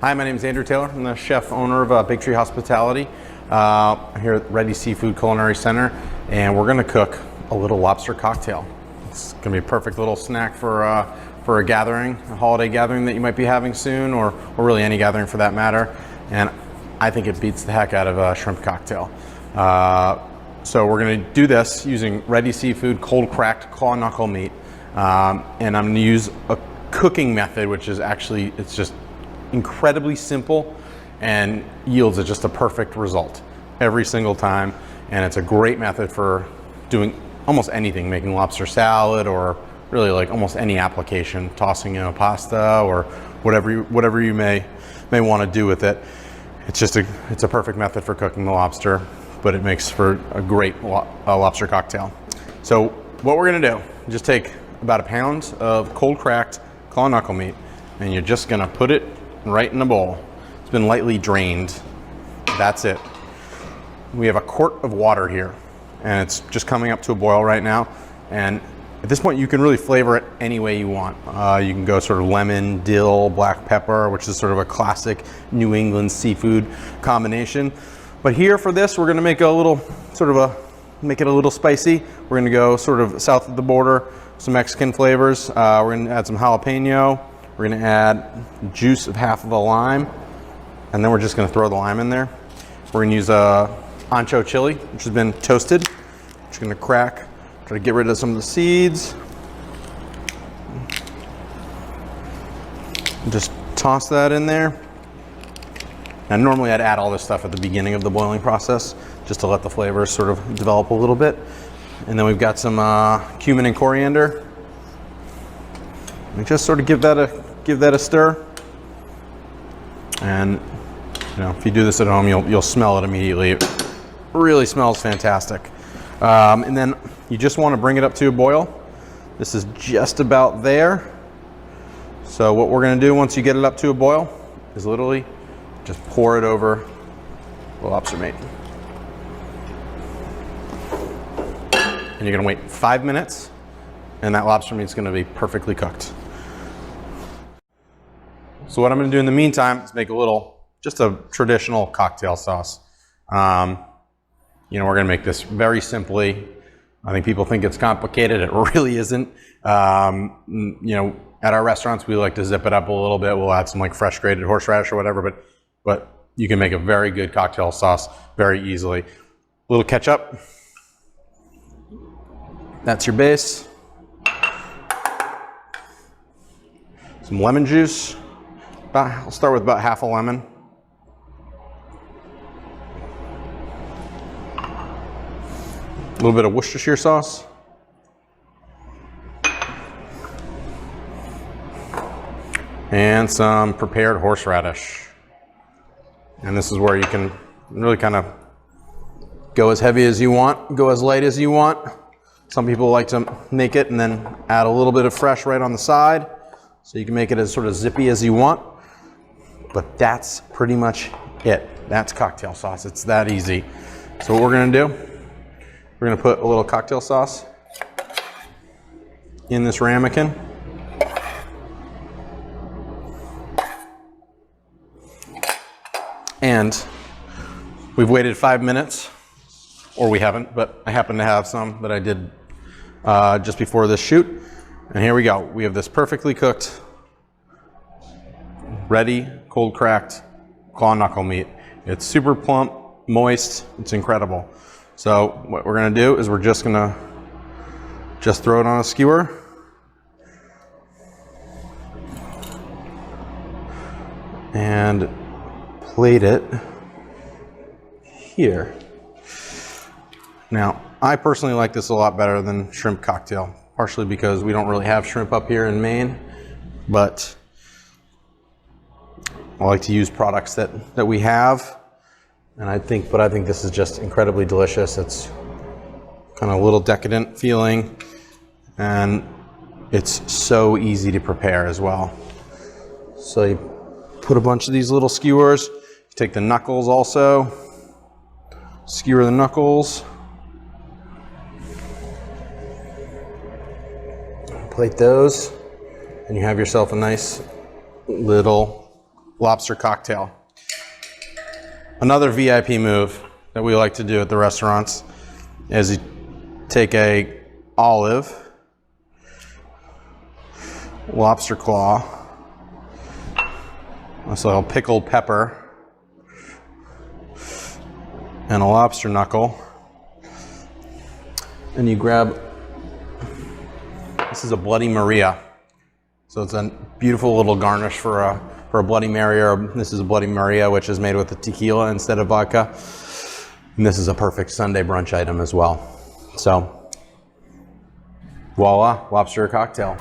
Hi, my name is Andrew Taylor. I'm the chef owner of Big Tree Hospitality here at Ready Seafood Culinary Center, and we're going to cook a little lobster cocktail. It's going to be a perfect little snack for a gathering, a holiday gathering that you might be having soon, or really any gathering for that matter. And I think it beats the heck out of a shrimp cocktail. So we're going to do this using Ready Seafood cold cracked claw knuckle meat, and I'm going to use a cooking method, which is actually, it's just incredibly simple and yields just a perfect result every single time. And it's a great method for doing almost anything, making lobster salad, or really like almost any application, tossing in a pasta or whatever you may want to do with it. It's a perfect method for cooking the lobster, but it makes for a great lobster cocktail. So what we're gonna do, just take about a pound of cold cracked claw knuckle meat, and you're just gonna put it right in a bowl. It's been lightly drained. That's it. We have a quart of water here, and it's just coming up to a boil right now. And at this point, you can really flavor it any way you want. You can go sort of lemon, dill, black pepper, which is sort of a classic New England seafood combination. But here for this, we're gonna make it a little spicy. We're gonna go sort of south of the border, some Mexican flavors. We're gonna add some jalapeno. We're gonna add juice of half of a lime, and then we're just gonna throw the lime in there. We're gonna use ancho chili, which has been toasted. Just gonna try to get rid of some of the seeds. Just toss that in there. Now normally I'd add all this stuff at the beginning of the boiling process, just to let the flavors sort of develop a little bit. And then we've got some cumin and coriander. And just sort of give that a stir. And you know, if you do this at home, you'll smell it immediately. It really smells fantastic. And then you just want to bring it up to a boil. This is just about there. So what we're going to do once you get it up to a boil is literally just pour it over the lobster meat. And you're going to wait 5 minutes, and that lobster meat's going to be perfectly cooked. So what I'm going to do in the meantime is make just a traditional cocktail sauce. You know, we're going to make this very simply. I think people think it's complicated. It really isn't. You know, at our restaurants, we like to zip it up a little bit. We'll add some like fresh grated horseradish or whatever, but you can make a very good cocktail sauce very easily. A little ketchup. That's your base. Some lemon juice. I'll start with about half a lemon. A little bit of Worcestershire sauce. And some prepared horseradish. And this is where you can really kind of go as heavy as you want, go as light as you want. Some people like to make it and then add a little bit of fresh right on the side, so you can make it as sort of zippy as you want. But that's pretty much it. That's cocktail sauce. It's that easy. So what we're gonna do, we're gonna put a little cocktail sauce in this ramekin. And we've waited 5 minutes, or we haven't, but I happen to have some that I did just before this shoot. And here we go. We have this perfectly cooked, ready, cold cracked claw knuckle meat. It's super plump, moist, it's incredible. So what we're gonna do is we're just gonna throw it on a skewer. And plate it here. Now, I personally like this a lot better than shrimp cocktail, partially because we don't really have shrimp up here in Maine, but I like to use products that we have, and I think this is just incredibly delicious. It's kind of a little decadent feeling, and it's so easy to prepare as well. So you put a bunch of these little skewers, you take the knuckles also, skewer the knuckles, plate those, and you have yourself a nice little lobster cocktail. Another VIP move that we like to do at the restaurants is you take a olive, lobster claw, a little pickled pepper, and a lobster knuckle, and you grab, this is a Bloody Maria. So it's a beautiful little garnish for a Bloody Mary, or this is a Bloody Maria, which is made with a tequila instead of vodka. And this is a perfect Sunday brunch item as well. So, voila, lobster cocktail.